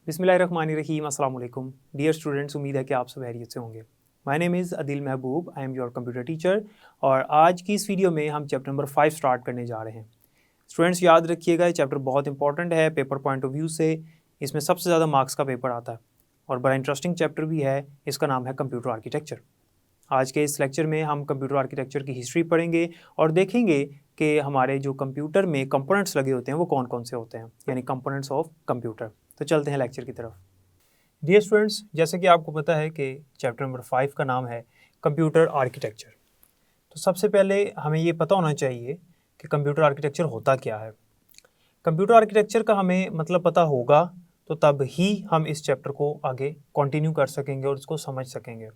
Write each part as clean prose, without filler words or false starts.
बिस्मिल्लाहिर्रहमानिर्रहीम अस्सलाम वालेकुम डियर स्टूडेंट्स, उम्मीद है कि आप सब खैरियत से होंगे। My name is Adil Mehboob, I am your computer teacher और आज की इस वीडियो में हम चैप्टर नंबर 5 स्टार्ट करने जा रहे हैं। स्टूडेंट्स याद रखिएगा, ये चैप्टर बहुत इंपॉर्टेंट है पेपर पॉइंट ऑफ व्यू से। इसमें सबसे ज़्यादा मार्क्स का पेपर आता है और बड़ा इंटरेस्टिंग चैप्टर भी है। इसका नाम है कंप्यूटर आर्किटेक्चर। आज के इस लेक्चर में हम कंप्यूटर आर्किटेक्चर की हिस्ट्री पढ़ेंगे और देखेंगे कि हमारे जो कंप्यूटर में कंपोनेंट्स लगे होते हैं वो कौन कौन से होते हैं, यानी कंपोनेंट्स ऑफ कंप्यूटर। तो चलते हैं लेक्चर की तरफ। डियर स्टूडेंट्स, जैसे कि आपको पता है कि चैप्टर नंबर 5 का नाम है कंप्यूटर आर्किटेक्चर। तो सबसे पहले हमें ये पता होना चाहिए कि कंप्यूटर आर्किटेक्चर होता क्या है। कंप्यूटर आर्किटेक्चर का हमें मतलब पता होगा तो तब ही हम इस चैप्टर को आगे कंटिन्यू कर सकेंगे और इसको समझ सकेंगे,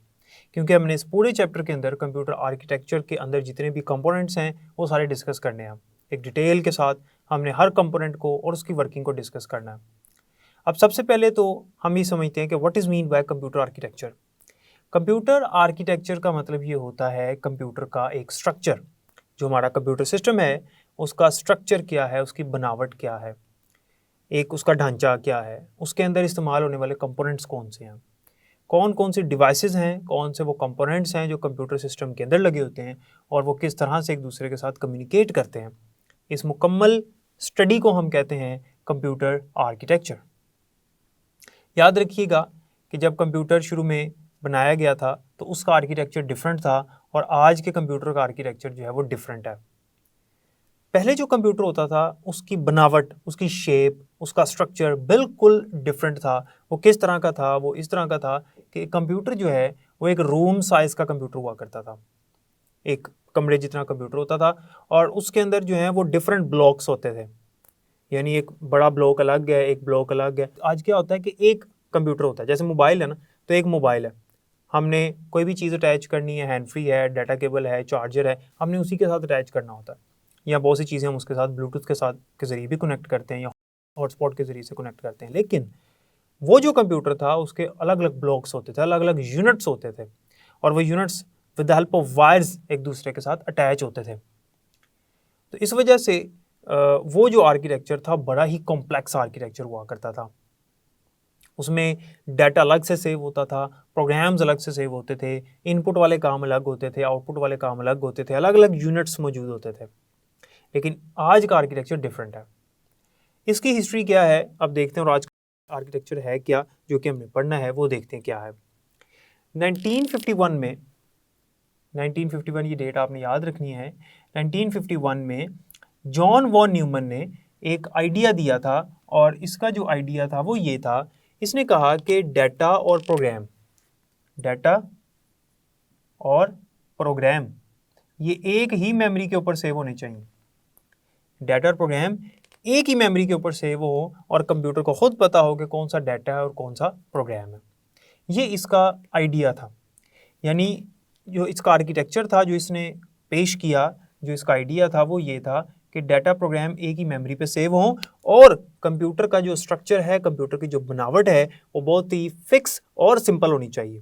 क्योंकि हमने इस पूरे चैप्टर के अंदर कंप्यूटर आर्किटेक्चर के अंदर जितने भी कंपोनेंट्स हैं वो सारे डिस्कस करने हैं। एक डिटेल के साथ हमने हर कंपोनेंट को और उसकी वर्किंग को डिस्कस करना है। अब सबसे पहले तो हम ये समझते हैं कि what is mean by computer architecture. Computer architecture का मतलब ये होता है कंप्यूटर का एक स्ट्रक्चर, जो हमारा कंप्यूटर सिस्टम है उसका स्ट्रक्चर क्या है, उसकी बनावट क्या है, एक उसका ढांचा क्या है, उसके अंदर इस्तेमाल होने वाले कंपोनेंट्स कौन से हैं, कौन कौन सी डिवाइसेस हैं, कौन से वो कंपोनेंट्स हैं जो कंप्यूटर सिस्टम के अंदर लगे होते हैं और वो किस तरह से एक दूसरे के साथ कम्युनिकेट करते हैं। इस मुकम्मल स्टडी को हम कहते हैं कंप्यूटर आर्किटेक्चर। याद रखिएगा कि जब कंप्यूटर शुरू में बनाया गया था तो उसका आर्किटेक्चर डिफरेंट था और आज के कंप्यूटर का आर्किटेक्चर जो है वो डिफरेंट है। पहले जो कंप्यूटर होता था उसकी बनावट, उसकी शेप, उसका स्ट्रक्चर बिल्कुल डिफरेंट था। वो किस तरह का था? वो इस तरह का था कि कंप्यूटर जो है वो एक रूम साइज़ का कंप्यूटर हुआ करता था, एक कमरे जितना कंप्यूटर होता था और उसके अंदर जो है वो डिफरेंट ब्लॉक्स होते थे, यानी एक बड़ा ब्लॉक अलग है, एक ब्लॉक अलग है। आज क्या होता है कि एक कंप्यूटर होता है, जैसे मोबाइल है ना, तो एक मोबाइल है, हमने कोई भी चीज़ अटैच करनी है, हैंड फ्री है, डाटा केबल है, चार्जर है, हमने उसी के साथ अटैच करना होता है। या बहुत सी चीज़ें हम उसके साथ ब्लूटूथ के साथ के ज़रिए भी कनेक्ट करते हैं या हॉटस्पॉट के ज़रिए से कनेक्ट करते हैं। लेकिन वो जो कंप्यूटर था उसके अलग अलग ब्लॉक्स होते थे, अलग अलग यूनिट्स होते थे और वो units with the help of wires एक दूसरे के साथ अटैच होते थे। तो इस वजह से वो जो आर्किटेक्चर था बड़ा ही कॉम्प्लेक्स आर्किटेक्चर हुआ करता था। उसमें डाटा अलग से सेव होता था, प्रोग्राम्स अलग से सेव होते थे, इनपुट वाले काम अलग होते थे, आउटपुट वाले काम अलग होते थे, अलग अलग यूनिट्स मौजूद होते थे। लेकिन आज का आर्किटेक्चर डिफरेंट है। इसकी हिस्ट्री क्या है अब देखते हैं और आज का आर्किटेक्चर है क्या जो कि हमें पढ़ना है वो देखते हैं क्या है। 1951 में, 1951 ये डेट आपने याद रखनी है। 1951 में जॉन वॉन न्यूमन ने एक आइडिया दिया था और इसका जो आइडिया था वो ये था, इसने कहा कि डाटा और प्रोग्राम ये एक ही मेमोरी के ऊपर सेव होने चाहिए। डाटा और प्रोग्राम एक ही मेमोरी के ऊपर सेव हो और कंप्यूटर को खुद पता हो कि कौन सा डाटा है और कौन सा प्रोग्राम है। ये इसका आइडिया था, यानी जो इसका आर्किटेक्चर था जो इसने पेश किया, जो इसका आइडिया था वो ये था कि डाटा प्रोग्राम एक ही मेमोरी पे सेव हों और कंप्यूटर का जो स्ट्रक्चर है, कंप्यूटर की जो बनावट है वो बहुत ही फिक्स और सिंपल होनी चाहिए।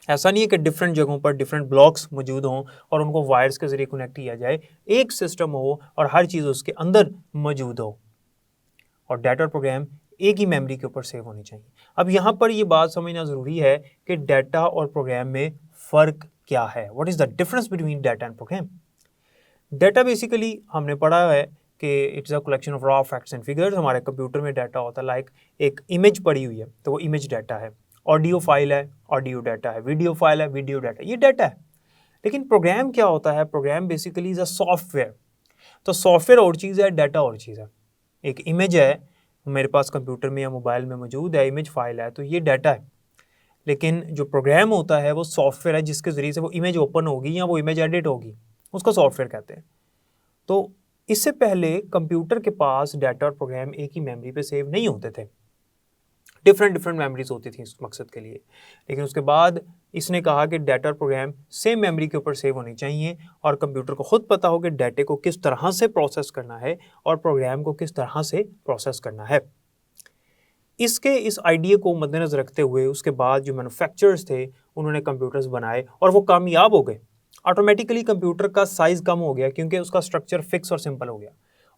ऐसा नहीं है कि डिफरेंट जगहों पर डिफरेंट ब्लॉक्स मौजूद हों और उनको वायर्स के ज़रिए कनेक्ट किया जाए। एक सिस्टम हो और हर चीज़ उसके अंदर मौजूद हो और डाटा और प्रोग्राम एक ही मेमोरी के ऊपर सेव होनी चाहिए। अब यहाँ पर ये बात समझना ज़रूरी है कि डाटा और प्रोग्राम में फ़र्क क्या है। What is the difference between data and program. Data basically हमने पढ़ा है कि it's a collection of raw facts and figures. हमारे कंप्यूटर में डाटा होता है लाइक एक इमेज पड़ी हुई है तो वो इमेज डाटा है, ऑडियो फाइल है, ऑडियो डाटा है, वीडियो फाइल है, वीडियो डाटा, ये डाटा है। लेकिन प्रोग्राम क्या होता है? Program basically is a software. तो सॉफ्टवेयर और चीज़ है, डाटा और चीज़ है। एक इमेज है मेरे पास कंप्यूटर में या मोबाइल में मौजूद है, इमेज फाइल है, तो ये डाटा है। लेकिन जो प्रोग्राम होता है वो सॉफ्टवेयर है जिसके ज़रिए से वो इमेज ओपन होगी या वो इमेज एडिट होगी, उसको सॉफ्टवेयर कहते हैं। तो इससे पहले कंप्यूटर के पास डाटा और प्रोग्राम एक ही मेमोरी पे सेव नहीं होते थे, डिफरेंट मेमोरीज होती थी इस मकसद के लिए। लेकिन उसके बाद इसने कहा कि डाटा और प्रोग्राम सेम मेमोरी के ऊपर सेव होनी चाहिए और कंप्यूटर को खुद पता हो कि डाटे को किस तरह से प्रोसेस करना है और प्रोग्राम को किस तरह से प्रोसेस करना है। इस आइडिया को मद्देनज़र रखते हुए उसके बाद जो मैन्युफैक्चरर्स थे उन्होंने कंप्यूटर्स बनाए और वो कामयाब हो गए। ऑटोमेटिकली कंप्यूटर का साइज़ कम हो गया क्योंकि उसका स्ट्रक्चर फिक्स और सिंपल हो गया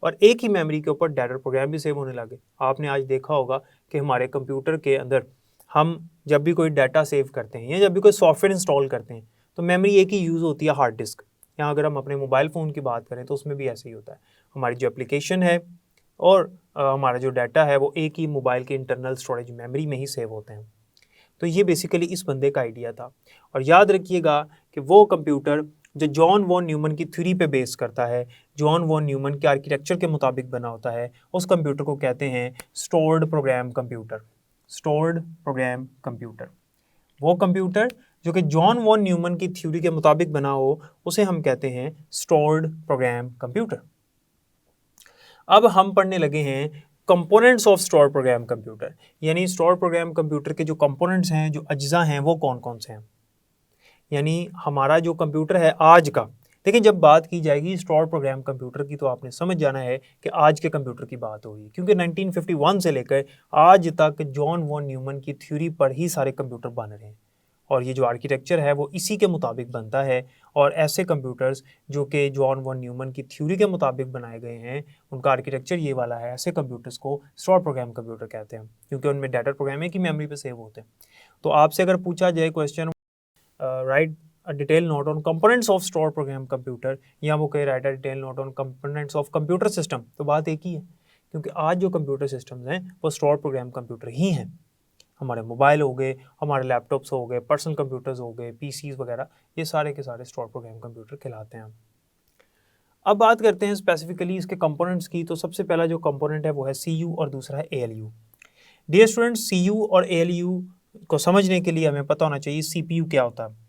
और एक ही मेमोरी के ऊपर डाटा प्रोग्राम भी सेव होने लगे। आपने आज देखा होगा कि हमारे कंप्यूटर के अंदर हम जब भी कोई डाटा सेव करते हैं या जब भी कोई सॉफ्टवेयर इंस्टॉल करते हैं तो मेमोरी एक ही यूज़ होती है, हार्ड डिस्क। यहाँ अगर हम अपने मोबाइल फ़ोन की बात करें तो उसमें भी ऐसे ही होता है। हमारी जो एप्लीकेशन है और हमारा जो डाटा है वो एक ही मोबाइल के इंटरनल स्टोरेज मेमोरी में ही सेव होते हैं। तो ये बेसिकली इस बंदे का आइडिया था। और याद रखिएगा कि वो कंप्यूटर जो जॉन वॉन न्यूमन की थ्योरी पे बेस करता है, जॉन वॉन न्यूमन के आर्किटेक्चर के मुताबिक बना होता है, उस कंप्यूटर को कहते हैं stored program computer. Stored program computer, वो कंप्यूटर जो कि जॉन वॉन न्यूमन की थ्योरी के मुताबिक बना हो, उसे हम कहते हैं स्टोर्ड प्रोग्राम कंप्यूटर। अब हम पढ़ने लगे हैं components of store program computer, यानी स्टोर प्रोग्राम कंप्यूटर के जो कंपोनेंट्स हैं, जो अज्जा हैं, वो कौन कौन से हैं। यानी हमारा जो कंप्यूटर है आज का, लेकिन जब बात की जाएगी स्टोर प्रोग्राम कंप्यूटर की तो आपने समझ जाना है कि आज के कंप्यूटर की बात हो रही है, क्योंकि 1951 से लेकर आज तक जॉन वॉन न्यूमन की थ्योरी पर ही सारे कंप्यूटर बन रहे हैं और ये जो आर्किटेक्चर है वो इसी के मुताबिक बनता है। और ऐसे कंप्यूटर्स जो कि जॉन वॉन न्यूमन की थ्योरी के मुताबिक बनाए गए हैं, उनका आर्किटेक्चर ये वाला है, ऐसे कंप्यूटर्स को स्टोर प्रोग्राम कंप्यूटर कहते हैं, क्योंकि उनमें डाटा प्रोग्राम एक ही मेमोरी पे सेव होते हैं। तो आपसे अगर पूछा जाए question, right a detail note on components of store program computer, या वो कहे right a detail note on components of computer system, तो बात एक ही है, क्योंकि आज जो कंप्यूटर सिस्टम्स हैं वो स्टोर प्रोग्राम कंप्यूटर ही हैं। हमारे मोबाइल हो गए, हमारे लैपटॉप्स हो गए, पर्सनल कंप्यूटर्स हो गए, पीसीज वगैरह, ये सारे के सारे स्टोर प्रोग्राम कंप्यूटर कहलाते हैं। अब बात करते हैं स्पेसिफिकली इसके कंपोनेंट्स की। तो सबसे पहला जो कंपोनेंट है वो है सीयू और दूसरा है एएलयू। डियर स्टूडेंट्स, सीयू और एएलयू को समझने के लिए हमें पता होना चाहिए सीपीयू क्या होता है।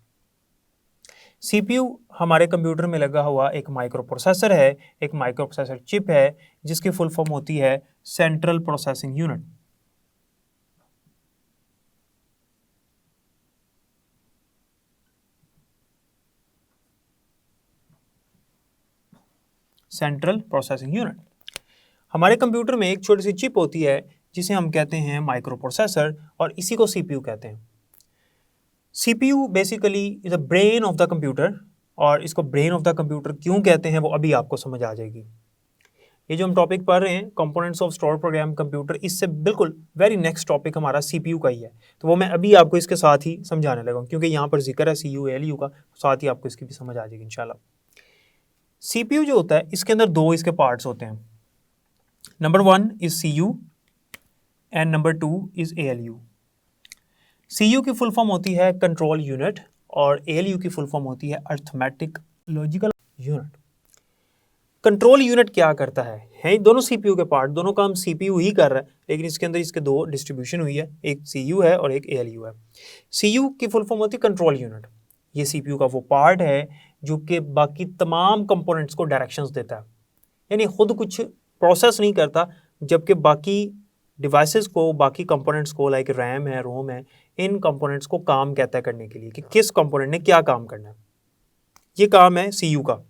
सीपीयू हमारे कंप्यूटर में लगा हुआ एक माइक्रो प्रोसेसर है, एक माइक्रो प्रोसेसर चिप है, जिसकी फुल फॉर्म होती है central processing unit. Central processing unit. हमारे कंप्यूटर में एक छोटी सी चिप होती है जिसे हम कहते हैं माइक्रो प्रोसेसर, और इसी को सीपीयू कहते हैं। CPU basically is a brain of the computer, और इसको ब्रेन ऑफ द कंप्यूटर क्यों कहते हैं वो अभी आपको समझ आ जाएगी। ये जो हम टॉपिक पढ़ रहे हैं components of store program computer, इससे बिल्कुल वेरी नेक्स्ट टॉपिक हमारा सीपीयू का ही है, तो वो मैं अभी आपको इसके साथ ही समझाने लगा हूँ, क्योंकि यहाँ पर जिक्र है सीयू एलयू का, साथ ही आपको इसकी भी समझ आ जाएगी इंशाल्लाह। सीपीयू जो होता है इसके अंदर दो इसके पार्ट्स होते हैं। Number 1 is CU and number 2 is ALU. CU की फुल फॉर्म होती है कंट्रोल यूनिट और एएलयू की फुल फॉर्म होती है arithmetic logical unit. Control unit क्या करता है दोनों सीपीयू के पार्ट, दोनों काम सीपीयू ही कर रहा है, लेकिन इसके अंदर इसके दो डिस्ट्रीब्यूशन हुई है, एक सीयू है और एक एएलयू है। सीयू की फुल फॉर्म होती है कंट्रोल यूनिट। ये सीपीयू का वो पार्ट है जो कि बाकी तमाम कंपोनेंट्स को डायरेक्शंस देता है, यानी खुद कुछ प्रोसेस नहीं करता, जबकि बाकी डिवाइसेस को, बाकी कंपोनेंट्स को, लाइक रैम है, रोम है, इन कंपोनेंट्स को काम कहता है करने के लिए कि किस कंपोनेंट ने क्या काम करना है। ये काम है सीयू का,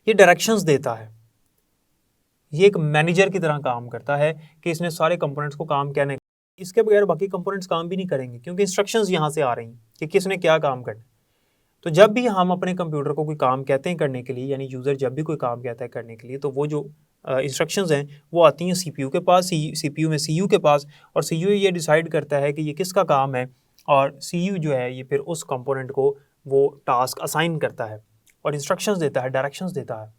ये डायरेक्शंस देता है, ये एक मैनेजर की तरह काम करता है कि इसने सारे कंपोनेंट्स को काम कहने, इसके बगैर बाकी कंपोनेंट्स काम भी नहीं करेंगे, क्योंकि इंस्ट्रक्शंस यहाँ से आ रही हैं कि किसने क्या काम करना है। तो जब भी हम अपने कंप्यूटर को कोई काम कहते हैं करने के लिए, यानी यूज़र जब भी कोई काम कहता है करने के लिए, तो वो जो इंस्ट्रक्शंस हैं वो आती हैं सीपीयू के पास, सीपीयू में सीयू के पास, और सीयू ये डिसाइड करता है कि ये किसका काम है, और सीयू जो है ये फिर उस कंपोनेंट को वो टास्क असाइन करता है और इंस्ट्रक्शंस देता है, डायरेक्शंस देता है,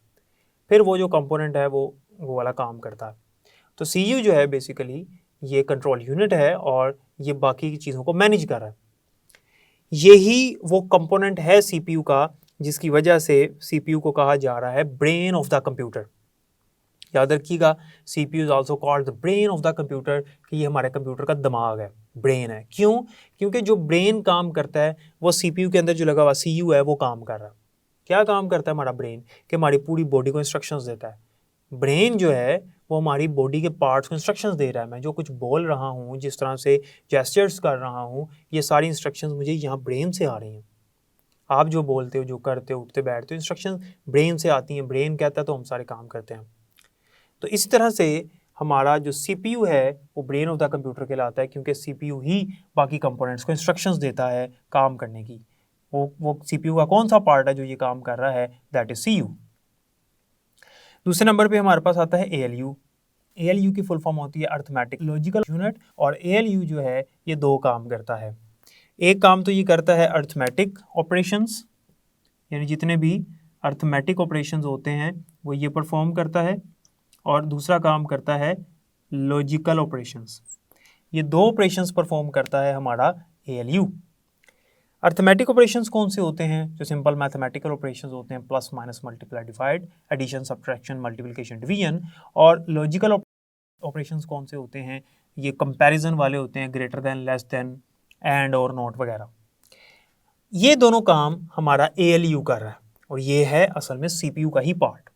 फिर वो जो कंपोनेंट है वो वाला काम करता है। तो सीयू जो है बेसिकली ये कंट्रोल यूनिट है और ये बाकी की चीज़ों को मैनेज कर रहा है। यही वो कंपोनेंट है सीपीयू का जिसकी वजह से सीपीयू को कहा जा रहा है ब्रेन ऑफ द कंप्यूटर। याद रखिएगा, CPU is also called the brain of the computer, कि ये हमारे कंप्यूटर का दिमाग है, ब्रेन है। क्यों? क्योंकि जो ब्रेन काम करता है वो सीपीयू के अंदर जो लगा हुआ सीयू है वो काम कर रहा है। क्या काम करता है हमारा ब्रेन? कि हमारी पूरी बॉडी को इंस्ट्रक्शंस देता है। ब्रेन जो है वो हमारी बॉडी के पार्ट्स को इंस्ट्रक्शंस दे रहा है। मैं जो कुछ बोल रहा हूँ, जिस तरह से जेस्चर्स कर रहा हूँ, ये सारी इंस्ट्रक्शंस मुझे यहाँ ब्रेन से आ रही हैं। आप जो बोलते हो, जो करते हो, उठते बैठते हो, इंस्ट्रक्शंस ब्रेन से आती हैं। ब्रेन कहता है तो हम सारे काम करते हैं। तो इसी तरह से हमारा जो सीपीयू है वो ब्रेन ऑफ द कंप्यूटर कहलाता है, क्योंकि सीपीयू ही बाकी कंपोनेंट्स को इंस्ट्रक्शंस देता है काम करने की। वो सीपीयू का कौन सा पार्ट है जो ये काम कर रहा है? That is CU. दूसरे नंबर पे हमारे पास आता है ALU। ALU की फुल फॉर्म होती है अर्थमेटिक लॉजिकल यूनिट, और ALU जो है ये दो काम करता है। एक काम तो ये करता है अर्थमेटिक ऑपरेशंस, यानी जितने भी अर्थमेटिक ऑपरेशंस होते हैं वो ये परफॉर्म करता है, और दूसरा काम करता है लॉजिकल ऑपरेशंस। ये दो ऑपरेशंस परफॉर्म करता है हमारा ALU। अर्थमेटिक ऑपरेशंस कौन से होते हैं? जो सिंपल मैथमेटिकल ऑपरेशंस होते हैं, plus minus multiply divide, addition subtraction multiplication division. और लॉजिकल ऑपरेशंस कौन से होते हैं? ये कंपैरिजन वाले होते हैं, greater than, less than, and और नॉट वगैरह। ये दोनों काम हमारा ALU कर रहा है, और ये है असल में CPU का ही पार्ट।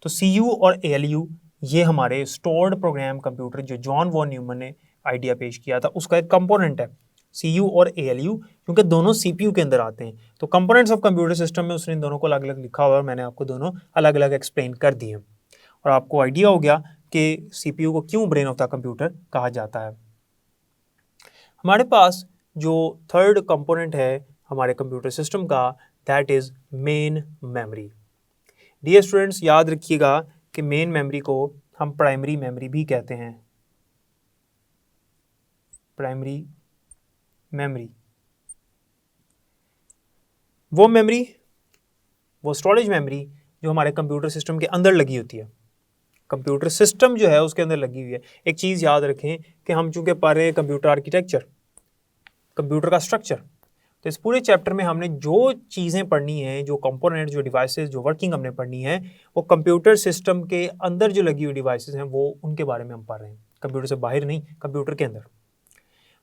तो CU और ALU ये हमारे स्टोर्ड प्रोग्राम कंप्यूटर, जो जॉन वॉन न्यूमन ने आइडिया पेश किया था, उसका एक कंपोनेंट है CU और ALU, क्योंकि दोनों CPU के अंदर आते हैं। तो कंपोनेंट्स ऑफ कंप्यूटर सिस्टम में उसने इन दोनों को अलग अलग लिखा हुआ है, और मैंने आपको दोनों अलग अलग एक्सप्लेन कर दिए, और आपको आइडिया हो गया कि CPU को क्यों ब्रेन ऑफ द कंप्यूटर कहा जाता है। हमारे पास जो थर्ड कंपोनेंट है हमारे कंप्यूटर सिस्टम का, that is main memory. Dear students, याद रखिएगा कि मेन मेमोरी को हम प्राइमरी मेमोरी भी कहते हैं। प्राइमरी मेमोरी वो मेमोरी, वो स्टोरेज मेमोरी जो हमारे कंप्यूटर सिस्टम के अंदर लगी होती है। कंप्यूटर सिस्टम जो है उसके अंदर लगी हुई है। एक चीज़ याद रखें कि हम चूंकि पढ़ रहे हैं कंप्यूटर आर्किटेक्चर, कंप्यूटर का स्ट्रक्चर, तो इस पूरे चैप्टर में हमने जो चीज़ें पढ़नी हैं, जो कंपोनेंट, जो डिवाइसेस, जो वर्किंग हमने पढ़नी है, वो कंप्यूटर सिस्टम के अंदर जो लगी हुई डिवाइसेस हैं वो उनके बारे में हम पढ़ रहे हैं, कंप्यूटर से बाहर नहीं, कंप्यूटर के अंदर।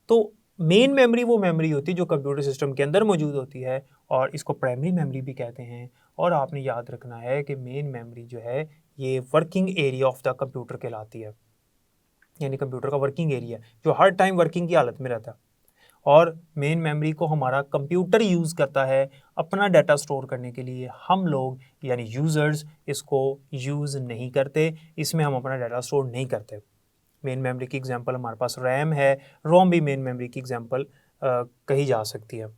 तो मेन मेमोरी वो मेमोरी होती है जो कंप्यूटर सिस्टम के अंदर मौजूद होती है, और इसको प्राइमरी मेमोरी भी कहते हैं। और आपने याद रखना है कि मेन मेमोरी जो है ये working area of the computer कहलाती है, यानी कंप्यूटर का वर्किंग एरिया जो हर टाइम वर्किंग की हालत में रहता है। और मेन मेमोरी को हमारा कंप्यूटर यूज़ करता है अपना डाटा स्टोर करने के लिए। हम लोग यानी यूज़र्स इसको यूज़ नहीं करते, इसमें हम अपना डाटा स्टोर नहीं करते। मेन मेमोरी की एग्जांपल हमारे पास रैम है, रोम भी मेन मेमोरी की एग्जांपल कही जा सकती है।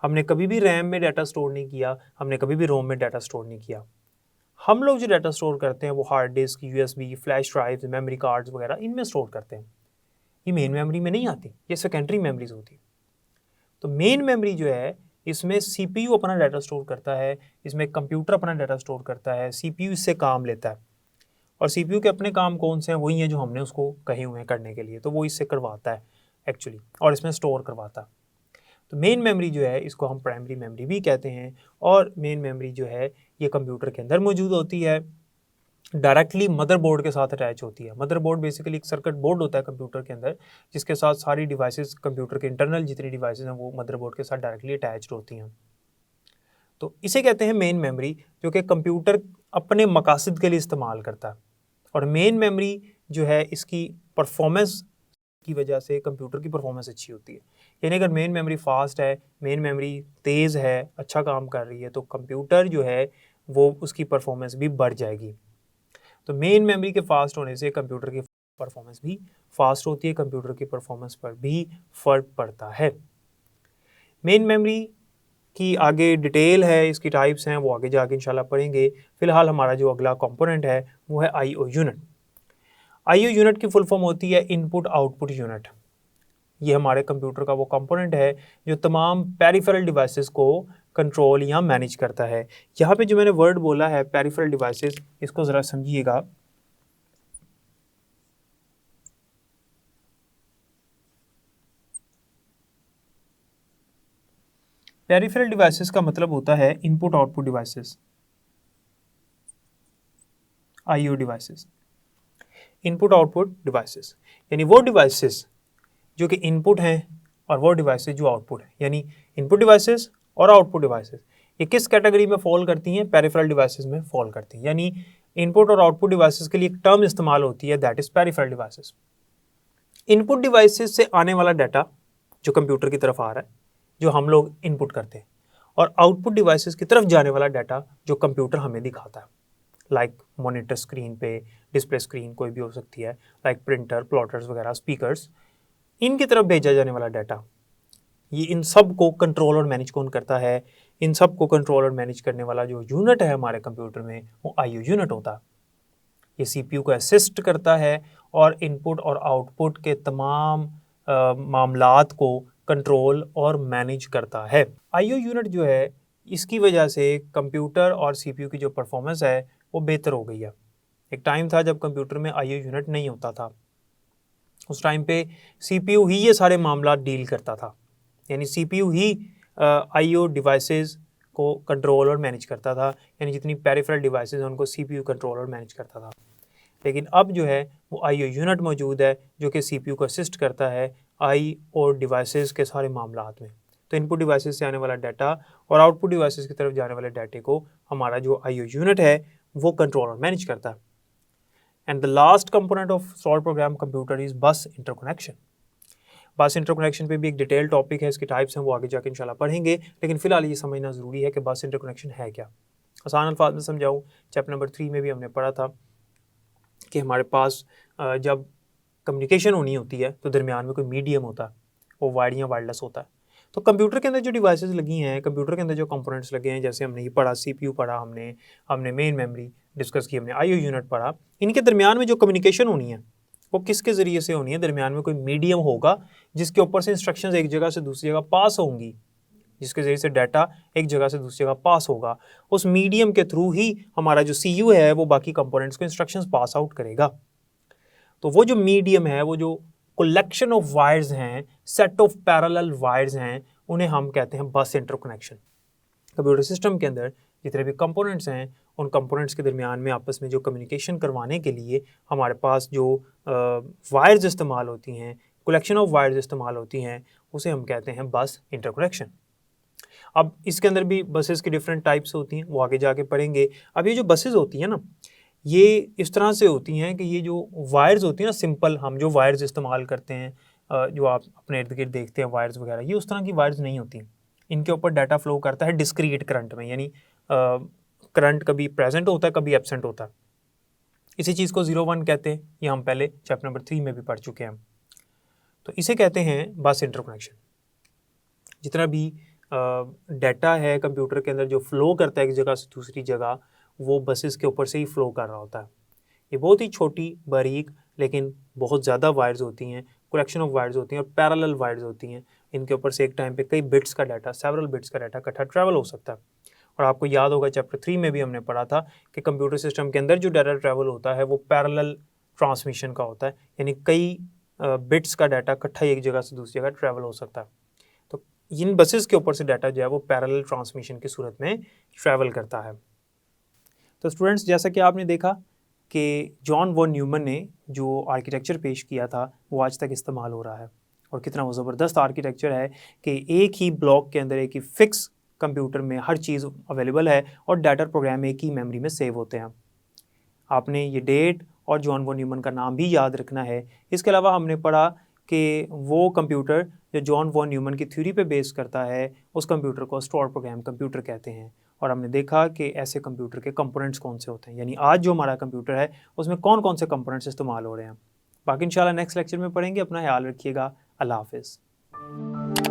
हमने कभी भी रैम में डाटा स्टोर नहीं किया, हमने कभी भी रोम में डाटा स्टोर नहीं किया। हम लोग जो डाटा स्टोर करते हैं वो hard disk, USB, flash drive, memory cards वगैरह इनमें स्टोर करते हैं। ये मेन मेमोरी में नहीं आती, ये सेकेंडरी मेमोरीज होती है। तो मेन मेमोरी जो है इसमें CPU अपना डाटा स्टोर करता है, इसमें कंप्यूटर अपना डाटा स्टोर करता है, CPU इससे काम लेता है। और CPU के अपने काम कौन से हैं? वही हैं जो हमने उसको कहे हुए हैं करने के लिए, तो वो इससे करवाता है एक्चुअली, और इसमें स्टोर करवाता है। तो मेन मेमोरी जो है इसको हम प्राइमरी मेमोरी भी कहते हैं। और मेन मेमोरी जो है ये कंप्यूटर के अंदर मौजूद होती है, डायरेक्टली मदरबोर्ड के साथ अटैच होती है। मदरबोर्ड बेसिकली एक सर्किट बोर्ड होता है कंप्यूटर के अंदर, जिसके साथ सारी डिवाइसेस, कंप्यूटर के इंटरनल जितनी डिवाइसेस हैं वो मदरबोर्ड के साथ डायरेक्टली अटैच्ड होती हैं। तो इसे कहते हैं मेन मेमोरी, जो कि कंप्यूटर अपने मकासद के लिए इस्तेमाल करता है। और मेन मेमोरी जो है इसकी परफॉर्मेंस की वजह से कंप्यूटर की परफॉर्मेंस अच्छी होती है। यानी अगर मेन मेमोरी फास्ट है, मेन मेमोरी तेज़ है, अच्छा काम कर रही है, तो कंप्यूटर जो है वो उसकी परफॉर्मेंस भी बढ़ जाएगी। तो मेन मेमोरी के फास्ट होने से कंप्यूटर की परफॉर्मेंस भी फास्ट होती है, कंप्यूटर की परफॉर्मेंस पर भी फ़र्क पड़ता है। मेन मेमोरी की आगे डिटेल है, इसकी टाइप्स हैं, वो आगे जाके इंशाल्लाह पढ़ेंगे। फ़िलहाल हमारा जो अगला कंपोनेंट है वो है IO यूनिट। IO यूनिट की फुल फॉर्म होती है इनपुट आउटपुट यूनिट। ये हमारे कंप्यूटर का वो कंपोनेंट है जो तमाम पेरिफेरल डिवाइसेस को कंट्रोल या मैनेज करता है। यहाँ पे जो मैंने वर्ड बोला है पेरिफेरल डिवाइसेस, इसको ज़रा समझिएगा। पेरिफेरल डिवाइसेस का मतलब होता है input output devices, IO devices. Input output devices यानी वो डिवाइसेस जो कि इनपुट हैं और वो डिवाइसेस जो आउटपुट है, यानी इनपुट डिवाइसेस और आउटपुट डिवाइसेस ये किस कैटेगरी में फॉल करती हैं? पेरिफेरल डिवाइसेस में फॉल करती हैं। यानी इनपुट और आउटपुट डिवाइसेस के लिए एक टर्म इस्तेमाल होती है, that is peripheral devices. Input devices से आने वाला डाटा जो कंप्यूटर की तरफ आ रहा है, जो हम लोग इनपुट करते हैं, और आउटपुट डिवाइसेस की तरफ जाने वाला डाटा जो कंप्यूटर हमें दिखाता है, लाइक मॉनिटर स्क्रीन पे, डिस्प्ले स्क्रीन कोई भी हो सकती है, लाइक प्रिंटर, प्लॉटर्स वगैरह, स्पीकर्स, इनकी तरफ भेजा जाने वाला डाटा, ये इन सब को कंट्रोल और मैनेज कौन करता है? इन सब को कंट्रोल और मैनेज करने वाला जो यूनिट है हमारे कंप्यूटर में वो IO यूनिट होता है। ये CPU को असिस्ट करता है और इनपुट और आउटपुट के तमाम मामलात को कंट्रोल और मैनेज करता है। IO यूनिट जो है इसकी वजह से कंप्यूटर और CPU की जो परफॉर्मेंस है वो बेहतर हो गई है। एक टाइम था जब कंप्यूटर में IO यूनिट नहीं होता था, उस टाइम पे CPU ही ये सारे मामला डील करता था, यानी CPU ही IO डिवाइसेस को कंट्रोल और मैनेज करता था, यानी जितनी पेरिफेरल डिवाइसेस हैं उनको CPU कंट्रोल और मैनेज करता था। लेकिन अब जो है वो IO यूनिट मौजूद है जो कि CPU को असिस्ट करता है IO डिवाइसेस के सारे मामलात में। तो इनपुट डिवाइसेस से आने वाला डाटा और आउटपुट डिवाइसेस की तरफ जाने वाले डाटे को हमारा जो IO यूनिट है वो कंट्रोल और मैनेज करता है। And the last component of solve program computer is बस इंटरकनेक्शन। बस इंटरकनेक्शन पे भी एक डिटेल टॉपिक है, इसके टाइप्स हैं वो आगे जाके इंशाल्लाह पढ़ेंगे, लेकिन फिलहाल ये समझना ज़रूरी है कि बस इंटरकनेक्शन है क्या। आसान अल्फाज में समझाऊँ, चैप्टर नंबर 3 में भी हमने पढ़ा था कि हमारे पास जब कम्युनिकेशन होनी होती है तो दरमियान में कोई मीडियम होता है, वो वायर्ड या वायरलेस होता है। तो कंप्यूटर के अंदर जो डिवाइसेस लगी हैं, कंप्यूटर के अंदर जो कंपोनेंट्स लगे हैं, जैसे हमने ये पढ़ा CPU पढ़ा, हमने मेन मेमोरी डिस्कस की, हमने IO यूनिट पढ़ा, इनके दरमियान में जो कम्युनिकेशन होनी है वो किसके ज़रिए से होनी है? दरमियान में कोई मीडियम होगा जिसके ऊपर से इंस्ट्रक्शंस एक जगह से दूसरी जगह पास होंगी, जिसके ज़रिए से डाटा एक जगह से दूसरी जगह पास होगा। उस मीडियम के थ्रू ही हमारा जो CPU है वो बाकी कंपोनेंट्स को इंस्ट्रक्शंस पास आउट करेगा। तो वो जो मीडियम है, वो जो कलेक्शन ऑफ वायर्स हैं, सेट ऑफ पैरेलल वायर्स हैं, उन्हें हम कहते हैं बस इंटरकनेक्शन। कंप्यूटर सिस्टम के अंदर जितने भी कंपोनेंट्स हैं, उन कंपोनेंट्स के दरमियान में आपस में जो कम्युनिकेशन करवाने के लिए हमारे पास जो वायर्स इस्तेमाल होती हैं, कलेक्शन ऑफ वायर्स इस्तेमाल होती हैं, उसे हम कहते हैं बस इंटरकनेक्शन। अब इसके अंदर भी बसेस की डिफरेंट टाइप्स होती हैं, वो आगे जाके पढ़ेंगे। अब ये जो बसेस होती हैं ना, ये इस तरह से होती हैं कि ये जो वायर्स होती हैं ना, सिंपल हम जो वायर्स इस्तेमाल करते हैं, जो आप अपने इर्द गिर्द देखते हैं वायर्स वगैरह, ये उस तरह की वायर्स नहीं होती। इनके ऊपर डाटा फ्लो करता है डिस्क्रीट करंट में, यानी करंट कभी प्रेजेंट होता है, कभी एब्सेंट होता है। इसी चीज़ को 0-1 कहते हैं, ये हम पहले चैप्टर नंबर 3 में भी पढ़ चुके हैं। तो इसे कहते हैं बस इंटरकनेक्शन। जितना भी डाटा है कंप्यूटर के अंदर जो फ्लो करता है एक जगह से दूसरी जगह, वो बसेस के ऊपर से ही फ्लो कर रहा होता है। ये बहुत ही छोटी, बारीक, लेकिन बहुत ज़्यादा वायर्स होती हैं, कलेक्शन ऑफ वायर्स होती हैं और पैरेलल वायर्स होती हैं। इनके ऊपर से एक टाइम पे कई बिट्स का डाटा, सेवरल बिट्स का डाटा इकट्ठा ट्रैवल हो सकता है। और आपको याद होगा चैप्टर 3 में भी हमने पढ़ा था कि कंप्यूटर सिस्टम के अंदर जो डाटा ट्रैवल होता है वो पैरेलल ट्रांसमिशन का होता है, यानी कई बिट्स का डाटा इकट्ठा एक जगह से दूसरी जगह ट्रैवल हो सकता है। तो इन बसेस के ऊपर से डाटा जो है वो पैरेलल ट्रांसमिशन की सूरत में ट्रैवल करता है। तो स्टूडेंट्स, जैसा कि आपने देखा कि जॉन वॉन न्यूमन ने जो आर्किटेक्चर पेश किया था वो आज तक इस्तेमाल हो रहा है, और कितना वो ज़बरदस्त आर्किटेक्चर है कि एक ही ब्लॉक के अंदर एक ही फिक्स कंप्यूटर में हर चीज़ अवेलेबल है और डाटा प्रोग्राम एक ही मेमोरी में सेव होते हैं। आपने ये डेट और जॉन वॉन न्यूमन का नाम भी याद रखना है। इसके अलावा हमने पढ़ा कि वो कंप्यूटर जो जॉन वॉन न्यूमन की थ्योरी पे बेस करता है, उस कंप्यूटर को स्टोर प्रोग्राम कंप्यूटर कहते हैं। और हमने देखा कि ऐसे कंप्यूटर के कंपोनेंट्स कौन से होते हैं, यानी आज जो हमारा कंप्यूटर है उसमें कौन कौन से कंपोनेंट्स इस्तेमाल हो रहे हैं। बाकी इंशाल्लाह नेक्स्ट लेक्चर में पढ़ेंगे। अपना ख्याल रखिएगा। अल्लाह हाफिज़।